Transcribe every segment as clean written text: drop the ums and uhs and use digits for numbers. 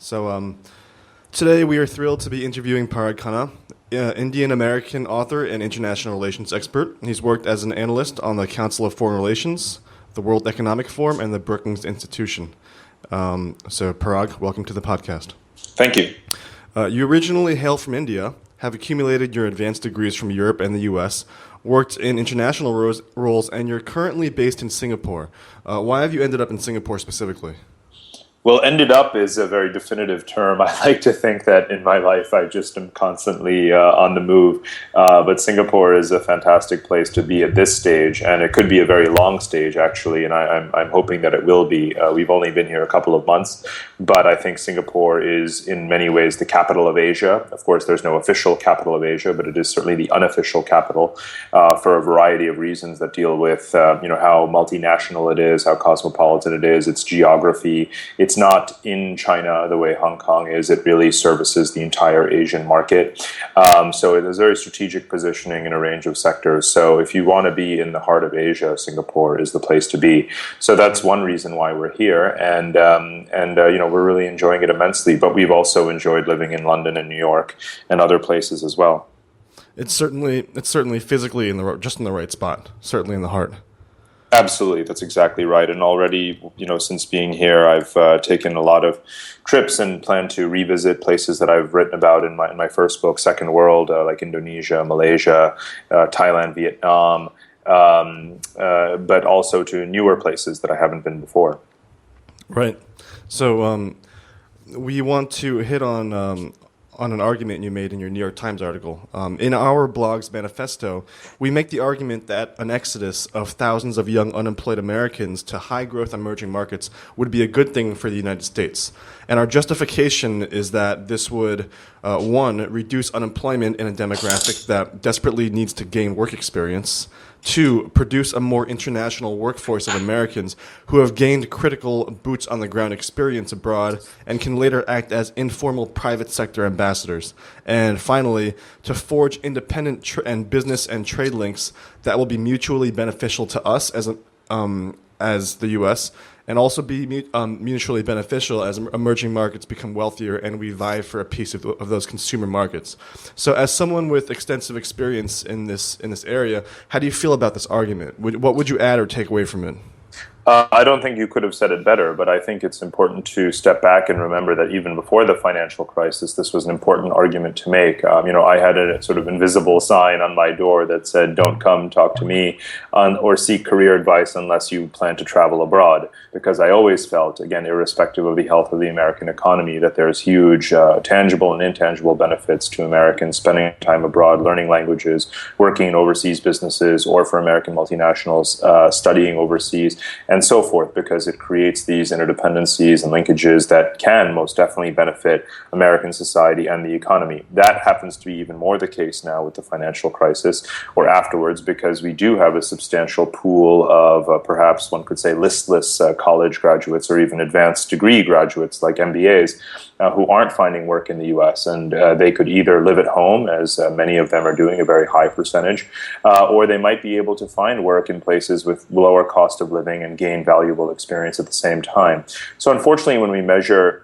Today we are thrilled to be interviewing Parag Khanna, Indian-American author and international relations expert. He's worked as an analyst on the Council of Foreign Relations, the World Economic Forum, and the Brookings Institution. Parag, welcome to the podcast. Thank you. You originally hail from India, have accumulated your advanced degrees from Europe and the U.S., worked in international roles, and you're currently based in Singapore. Why have you ended up in Singapore specifically? Well, ended up is a very definitive term. I like to think that in my life I just am constantly on the move. But Singapore is a fantastic place to be at this stage, and it could be a very long stage, actually, and I'm hoping that it will be. We've only been here a couple of months, but I think Singapore is in many ways the capital of Asia. Of course, there's no official capital of Asia, but it is certainly the unofficial capital for a variety of reasons that deal with how multinational it is, how cosmopolitan it is, its geography. It's not in China the way Hong Kong is. It really services the entire Asian market. So it has very strategic positioning in a range of sectors. So if you want to be in the heart of Asia, Singapore is the place to be. So that's one reason why we're here, and we're really enjoying it immensely. But we've also enjoyed living in London and New York and other places as well. It's certainly physically just in the right spot, certainly in the heart. Absolutely, that's exactly right. And already, since being here, I've taken a lot of trips and plan to revisit places that I've written about in my first book, Second World, like Indonesia, Malaysia, Thailand, Vietnam, but also to newer places that I haven't been before. Right. So we want to hit on an argument you made in your New York Times article. In our blog's manifesto, we make the argument that an exodus of thousands of young unemployed Americans to high-growth emerging markets would be a good thing for the United States. And our justification is that this would, one, reduce unemployment in a demographic that desperately needs to gain work experience, two, produce a more international workforce of Americans who have gained critical boots-on-the-ground experience abroad and can later act as informal private sector ambassadors. And finally, to forge independent and business and trade links that will be mutually beneficial to us as the U.S., and also be mutually beneficial as emerging markets become wealthier and we vie for a piece of those consumer markets. So as someone with extensive experience in this area, how do you feel about this argument? What would you add or take away from it? I don't think you could have said it better, but I think it's important to step back and remember that even before the financial crisis, this was an important argument to make. I had a sort of invisible sign on my door that said, "Don't come talk to me or seek career advice unless you plan to travel abroad," because I always felt, again, irrespective of the health of the American economy, that there's huge tangible and intangible benefits to Americans spending time abroad, learning languages, working in overseas businesses, or for American multinationals studying overseas, and so forth, because it creates these interdependencies and linkages that can most definitely benefit American society and the economy. That happens to be even more the case now with the financial crisis or afterwards, because we do have a substantial pool of perhaps one could say listless college graduates or even advanced degree graduates like MBAs who aren't finding work in the U.S. And they could either live at home, as many of them are doing, a very high percentage, or they might be able to find work in places with lower cost of living and gain valuable experience at the same time. So unfortunately, when we measure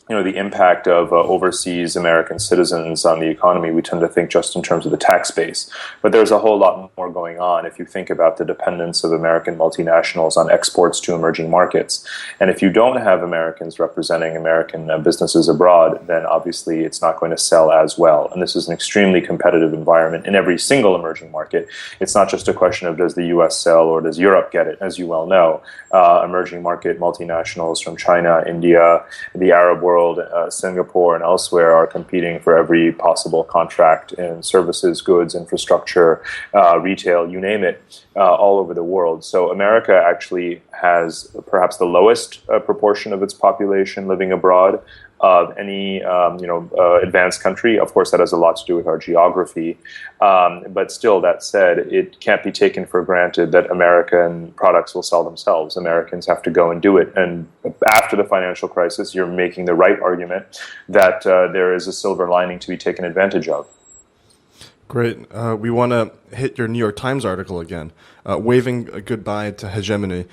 the impact of overseas American citizens on the economy, we tend to think just in terms of the tax base. But there's a whole lot more going on if you think about the dependence of American multinationals on exports to emerging markets. And if you don't have Americans representing American businesses abroad, then obviously it's not going to sell as well. And this is an extremely competitive environment in every single emerging market. It's not just a question of does the US sell or does Europe get it, as you well know. Emerging market multinationals from China, India, the Arab world, Singapore and elsewhere are competing for every possible contract in services, goods, infrastructure, retail, you name it, all over the world. So America actually has perhaps the lowest proportion of its population living abroad of any advanced country. Of course, that has a lot to do with our geography. But still, that said, it can't be taken for granted that American products will sell themselves. Americans have to go and do it. And after the financial crisis, you're making the right argument that there is a silver lining to be taken advantage of. Great. We want to hit your New York Times article again, waving a goodbye to hegemony.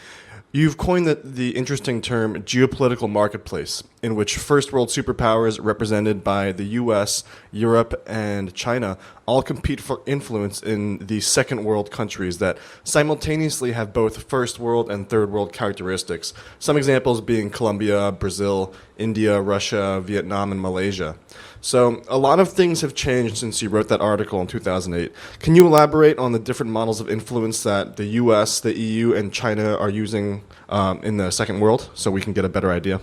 You've coined the interesting term geopolitical marketplace, in which first world superpowers represented by the US, Europe, and China all compete for influence in the second world countries that simultaneously have both first world and third world characteristics. Some examples being Colombia, Brazil, India, Russia, Vietnam, and Malaysia. So a lot of things have changed since you wrote that article in 2008. Can you elaborate on the different models of influence that the US, the EU, and China are using in the second world so we can get a better idea?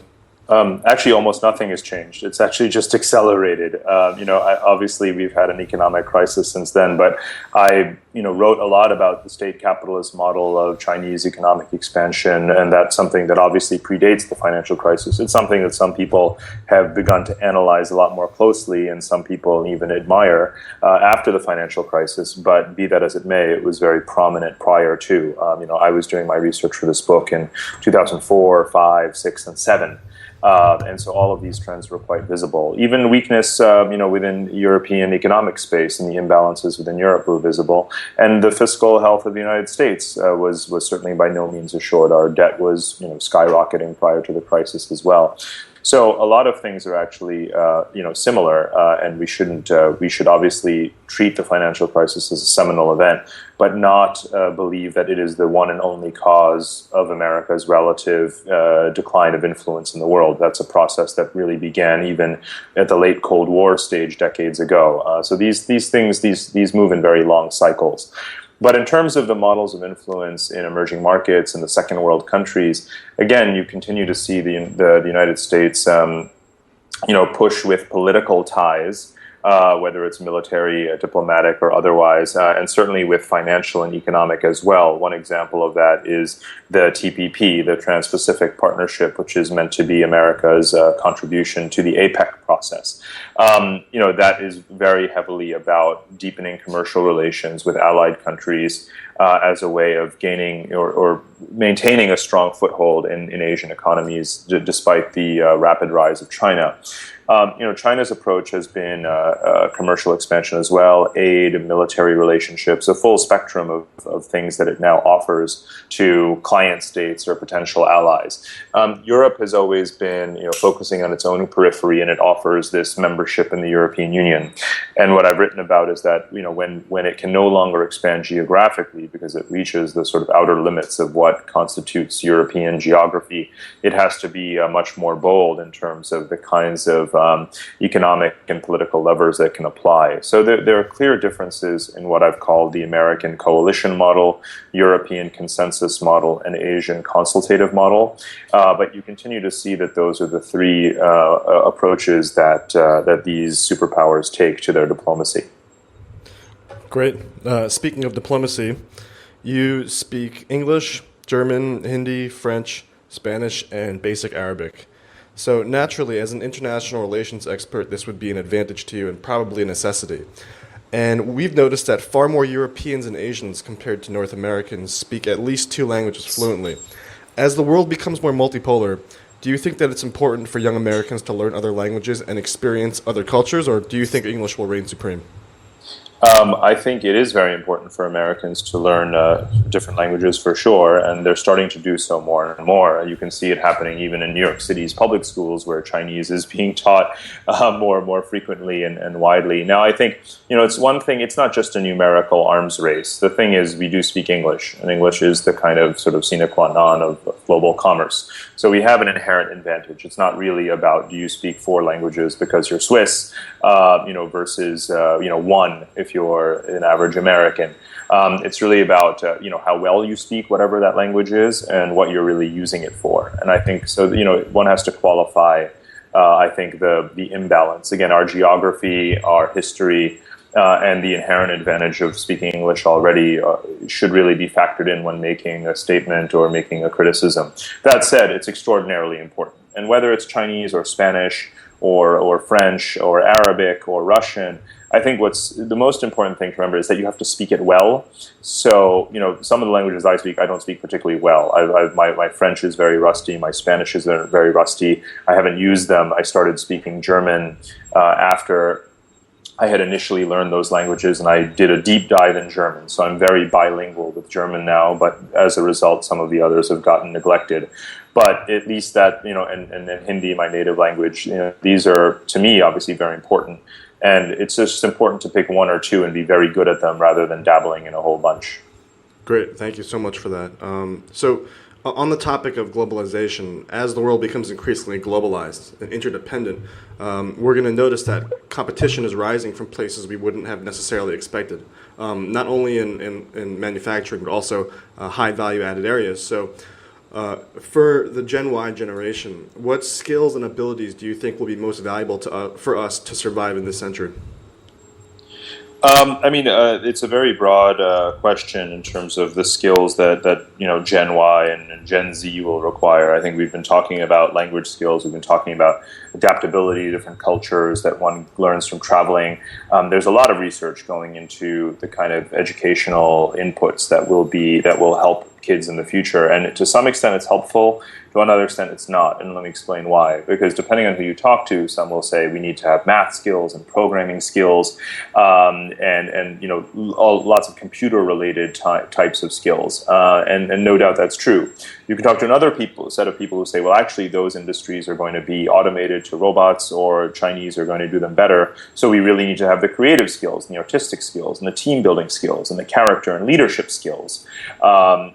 Actually, almost nothing has changed. It's actually just accelerated. Obviously, we've had an economic crisis since then, but I, wrote a lot about the state capitalist model of Chinese economic expansion, and that's something that obviously predates the financial crisis. It's something that some people have begun to analyze a lot more closely, and some people even admire after the financial crisis. But be that as it may, it was very prominent prior to. I was doing my research for this book in 2004, 5, 6, and 7. And so all of these trends were quite visible. Even weakness, within European economic space and the imbalances within Europe were visible. And the fiscal health of the United States was certainly by no means assured. Our debt was, skyrocketing prior to the crisis as well. So a lot of things are actually, similar, and we should obviously treat the financial crisis as a seminal event, but not believe that it is the one and only cause of America's relative decline of influence in the world. That's a process that really began even at the late Cold War stage decades ago. So these things move in very long cycles. But in terms of the models of influence in emerging markets and the second world countries, again, you continue to see the United States, push with political ties, whether it's military, diplomatic, or otherwise, and certainly with financial and economic as well. One example of that is the TPP, the Trans-Pacific Partnership, which is meant to be America's contribution to the APEC process. That is very heavily about deepening commercial relations with allied countries as a way of gaining or maintaining a strong foothold in Asian economies, despite the rapid rise of China. China's approach has been commercial expansion as well, aid, military relationships, a full spectrum of things that it now offers to client states or potential allies. Europe has always been focusing on its own periphery, and it offers this membership in the European Union. And what I've written about is that when it can no longer expand geographically because it reaches the sort of outer limits of what constitutes European geography, it has to be much more bold in terms of the kinds of economic and political levers that can apply. So there are clear differences in what I've called the American coalition model, European consensus model, and Asian consultative model. But you continue to see that those are the three approaches that these superpowers take to their diplomacy. Great. Speaking of diplomacy, you speak English, German, Hindi, French, Spanish, and basic Arabic. So naturally, as an international relations expert, this would be an advantage to you and probably a necessity. And we've noticed that far more Europeans and Asians compared to North Americans speak at least two languages fluently. As the world becomes more multipolar, do you think that it's important for young Americans to learn other languages and experience other cultures, or do you think English will reign supreme? I think it is very important for Americans to learn different languages for sure, and they're starting to do so more and more. You can see it happening even in New York City's public schools, where Chinese is being taught more and more frequently and widely. Now, I think, it's one thing, it's not just a numerical arms race. The thing is, we do speak English, and English is the kind of sort of sine qua non of global commerce. So we have an inherent advantage. It's not really about do you speak 4 languages because you're Swiss, versus, one if you're an average American. It's really about how well you speak whatever that language is and what you're really using it for. And I think so. One has to qualify. I think the imbalance again, our geography, our history, and the inherent advantage of speaking English already should really be factored in when making a statement or making a criticism. That said, it's extraordinarily important. And whether it's Chinese or Spanish or French or Arabic or Russian, I think what's the most important thing to remember is that you have to speak it well. So, some of the languages I speak, I don't speak particularly well. My French is very rusty. My Spanish is very rusty. I haven't used them. I started speaking German after I had initially learned those languages, and I did a deep dive in German. So I'm very bilingual with German now, but as a result, some of the others have gotten neglected. But at least that, and Hindi, my native language, these are, to me, obviously very important. And it's just important to pick one or two and be very good at them rather than dabbling in a whole bunch. Great, thank you so much for that. On the topic of globalization, as the world becomes increasingly globalized and interdependent, we're going to notice that competition is rising from places we wouldn't have necessarily expected, not only in manufacturing, but also high value added areas. So, for the Gen Y generation, what skills and abilities do you think will be most valuable for us to survive in this century? It's a very broad question in terms of the skills that Gen Y and Gen Z will require. I think we've been talking about language skills. We've been talking about adaptability to different cultures that one learns from traveling. There's a lot of research going into the kind of educational inputs that will help kids in the future, and to some extent it's helpful. To another extent, it's not, and let me explain why. Because depending on who you talk to, some will say we need to have math skills and programming skills, lots of computer-related types of skills, and no doubt that's true. You can talk to another set of people who say, well, actually, those industries are going to be automated to robots, or Chinese are going to do them better. So we really need to have the creative skills, and the artistic skills, and the team-building skills, and the character and leadership skills,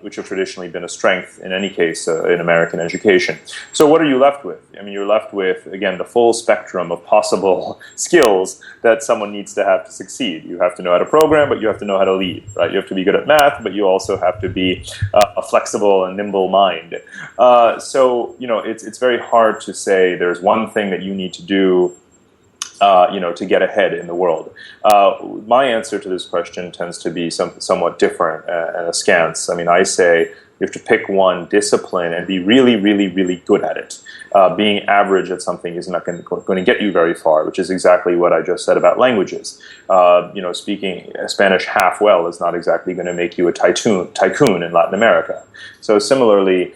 which have traditionally been a strength in any case in American education. So what are you left with? I mean, you're left with, again, the full spectrum of possible skills that someone needs to have to succeed. You have to know how to program, but you have to know how to lead, right? You have to be good at math, but you also have to be a flexible and nimble mind. It's very hard to say there's one thing that you need to do to get ahead in the world. My answer to this question tends to be somewhat different and askance. I mean, I say you have to pick one discipline and be really, really, really good at it. Being average at something is not going to get you very far, which is exactly what I just said about languages. Speaking Spanish half well is not exactly going to make you a tycoon in Latin America. So similarly,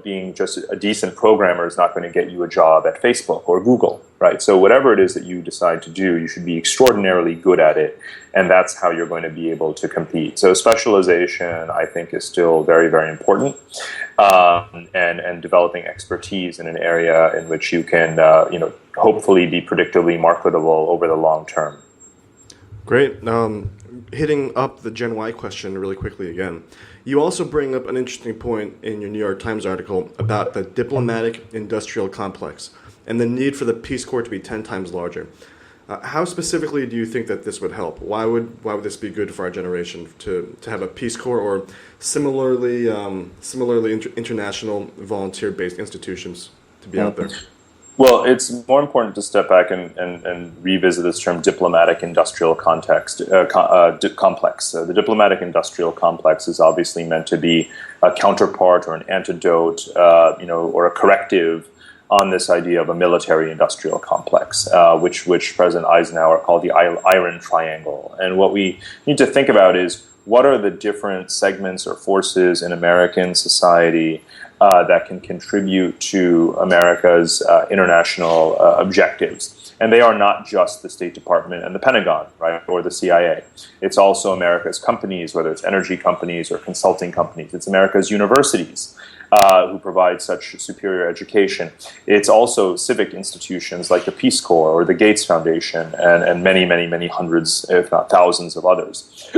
being just a decent programmer is not going to get you a job at Facebook or Google, right? So whatever it is that you decide to do, you should be extraordinarily good at it, and that's how you're going to be able to compete. So specialization, I think, is still very, very important, and developing expertise in an area in which you can, hopefully be predictably marketable over the long term. Great. Hitting up the Gen Y question really quickly again. You also bring up an interesting point in your New York Times article about the diplomatic industrial complex and the need for the Peace Corps to be 10 times larger. How specifically do you think that this would help? Why would this be good for our generation to have a Peace Corps or similarly international volunteer-based institutions to be out there? Well, it's more important to step back and revisit this term diplomatic industrial complex. The diplomatic industrial complex is obviously meant to be a counterpart or an antidote, or a corrective on this idea of a military industrial complex, which President Eisenhower called the Iron Triangle. And what we need to think about is what are the different segments or forces in American society that can contribute to America's international objectives. And they are not just the State Department and the Pentagon, right, or the CIA. It's also America's companies, whether it's energy companies or consulting companies. It's America's universities who provide such superior education. It's also civic institutions like the Peace Corps or the Gates Foundation and many, many, many hundreds, if not thousands of others.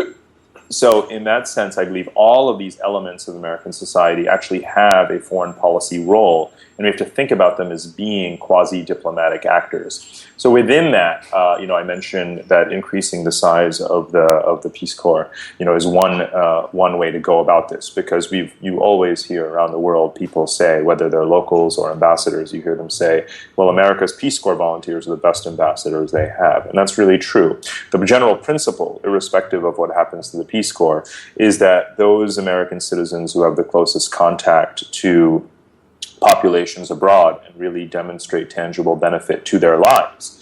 So in that sense, I believe all of these elements of American society actually have a foreign policy role, and we have to think about them as being quasi-diplomatic actors. So within that, I mentioned that increasing the size of the Peace Corps, is one way to go about this, because you always hear around the world people say, whether they're locals or ambassadors, you hear them say, well, America's Peace Corps volunteers are the best ambassadors they have, and that's really true. The general principle, irrespective of what happens to the Peace Corps, is that those American citizens who have the closest contact to populations abroad and really demonstrate tangible benefit to their lives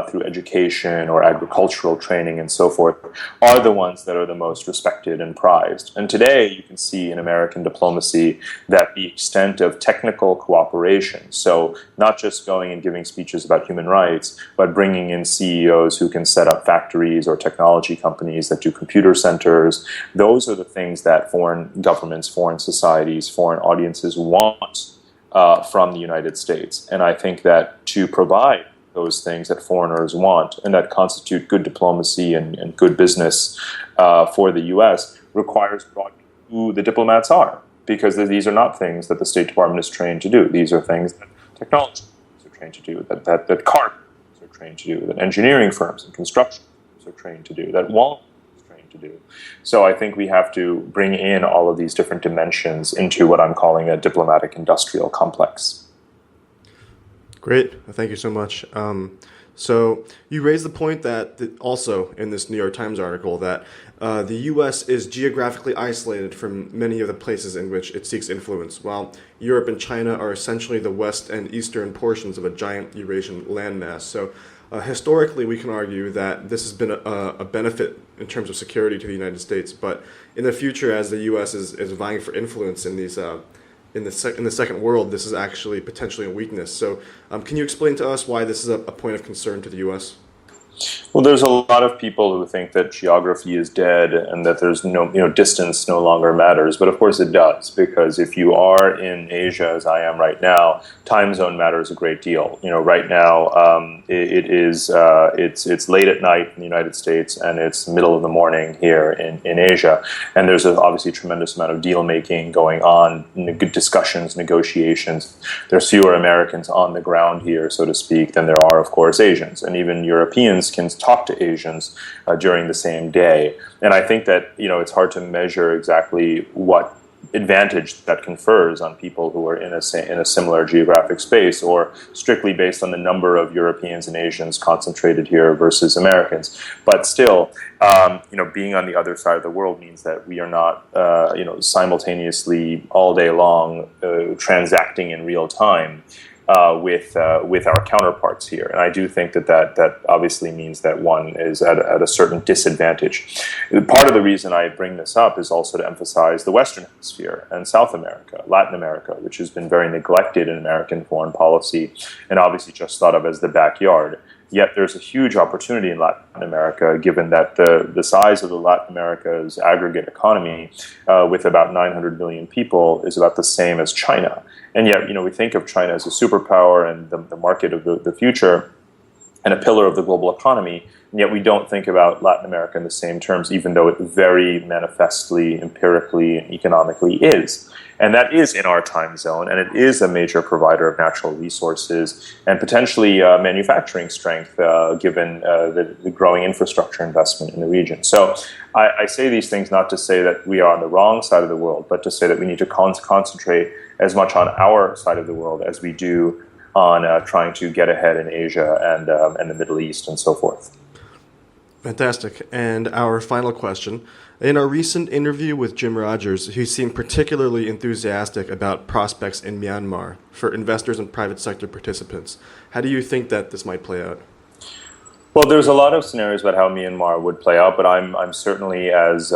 through education or agricultural training and so forth, are the ones that are the most respected and prized. And today you can see in American diplomacy that the extent of technical cooperation, so not just going and giving speeches about human rights, but bringing in CEOs who can set up factories or technology companies that do computer centers, those are the things that foreign governments, foreign societies, foreign audiences want from the United States. And I think that to provide those things that foreigners want and that constitute good diplomacy and good business for the U.S. requires broadening who the diplomats are, because these are not things that the State Department is trained to do. These are things that technology firms are trained to do, that car firms are trained to do, that engineering firms and construction firms are trained to do, that Walmart is trained to do. So I think we have to bring in all of these different dimensions into what I'm calling a diplomatic industrial complex. Great. Thank you so much. So you raised the point that also in this New York Times article that the U.S. is geographically isolated from many of the places in which it seeks influence, while Europe and China are essentially the west and eastern portions of a giant Eurasian landmass. So historically, we can argue that this has been a benefit in terms of security to the United States. But in the future, as the U.S. is vying for influence in these in the second world, this is actually potentially a weakness. So can you explain to us why this is a point of concern to the U.S.? Well, there's a lot of people who think that geography is dead and that there's distance no longer matters. But of course it does, because if you are in Asia, as I am right now, time zone matters a great deal. Right now it's late at night in the United States and it's middle of the morning here in Asia. And there's obviously a tremendous amount of deal making going on, good discussions, negotiations. There's fewer Americans on the ground here, so to speak, than there are, of course, Asians. And even Europeans can talk to Asians during the same day. And I think that it's hard to measure exactly what advantage that confers on people who are in a similar geographic space, or strictly based on the number of Europeans and Asians concentrated here versus Americans. But still, being on the other side of the world means that we are not, simultaneously all day long transacting in real time with our counterparts here. And I do think that obviously means that one is at a certain disadvantage. Part of the reason I bring this up is also to emphasize the Western Hemisphere and South America, Latin America, which has been very neglected in American foreign policy and obviously just thought of as the backyard. Yet there's a huge opportunity in Latin America, given that the size of the Latin America's aggregate economy, with about 900 million people, is about the same as China. And yet, we think of China as a superpower and the market of the future and a pillar of the global economy, and yet we don't think about Latin America in the same terms, even though it very manifestly, empirically, and economically is. And that is in our time zone, and it is a major provider of natural resources and potentially manufacturing strength, given the growing infrastructure investment in the region. So I say these things not to say that we are on the wrong side of the world, but to say that we need to concentrate as much on our side of the world as we do on trying to get ahead in Asia and the Middle East and so forth. Fantastic. And our final question. In our recent interview with Jim Rogers, he seemed particularly enthusiastic about prospects in Myanmar for investors and private sector participants. How do you think that this might play out? Well, there's a lot of scenarios about how Myanmar would play out, but I'm certainly as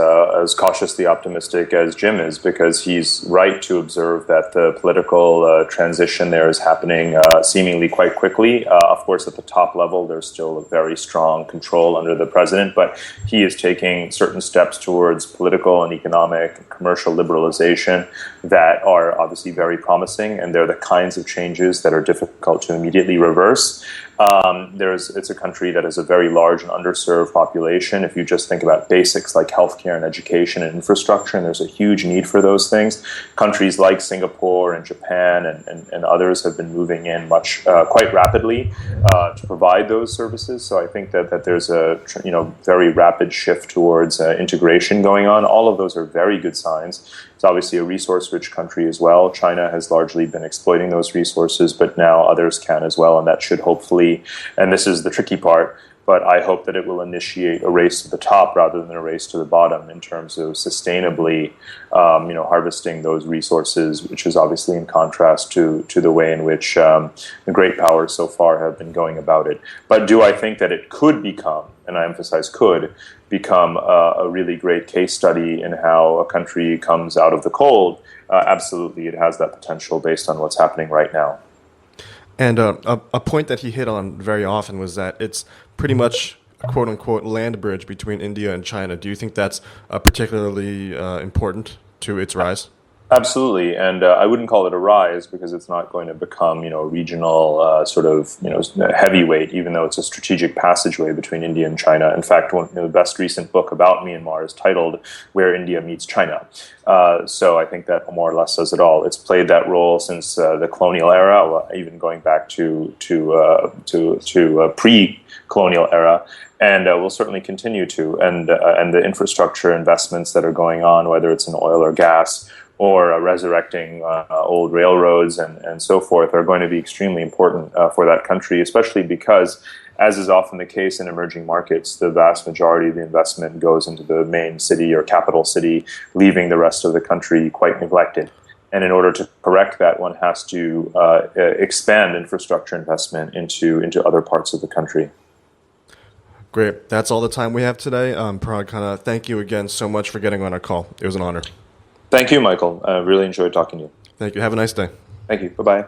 cautiously optimistic as Jim is, because he's right to observe that the political transition there is happening seemingly quite quickly. Of course, at the top level, there's still a very strong control under the president, but he is taking certain steps towards political and economic and commercial liberalization that are obviously very promising, and they're the kinds of changes that are difficult to immediately reverse. It's a country that has a very large and underserved population. If you just think about basics like healthcare and education and infrastructure, and there's a huge need for those things. Countries like Singapore and Japan and others have been moving in quite rapidly to provide those services. So I think that there's a very rapid shift towards integration going on. All of those are very good signs. It's obviously a resource-rich country as well. China has largely been exploiting those resources, but now others can as well, and that should hopefully, and this is the tricky part, but I hope that it will initiate a race to the top rather than a race to the bottom in terms of sustainably, harvesting those resources, which is obviously in contrast to the way in which the great powers so far have been going about it. But do I think that it could become, and I emphasize could, become a really great case study in how a country comes out of the cold? Absolutely, it has that potential based on what's happening right now. And a point that he hit on very often was that it's pretty much a quote unquote land bridge between India and China. Do you think that's particularly important to its rise? Absolutely, and I wouldn't call it a rise because it's not going to become, a regional heavyweight, even though it's a strategic passageway between India and China. In fact, the best recent book about Myanmar is titled "Where India Meets China." So I think that more or less says it all. It's played that role since the colonial era, even going back to pre-colonial era. And will certainly continue to, and the infrastructure investments that are going on, whether it's in oil or gas, or resurrecting old railroads and so forth, are going to be extremely important for that country, especially because, as is often the case in emerging markets, the vast majority of the investment goes into the main city or capital city, leaving the rest of the country quite neglected. And in order to correct that, one has to expand infrastructure investment into other parts of the country. Great. That's all the time we have today. Parag Khanna, thank you again so much for getting on our call. It was an honor. Thank you, Michael. I really enjoyed talking to you. Thank you. Have a nice day. Thank you. Bye-bye.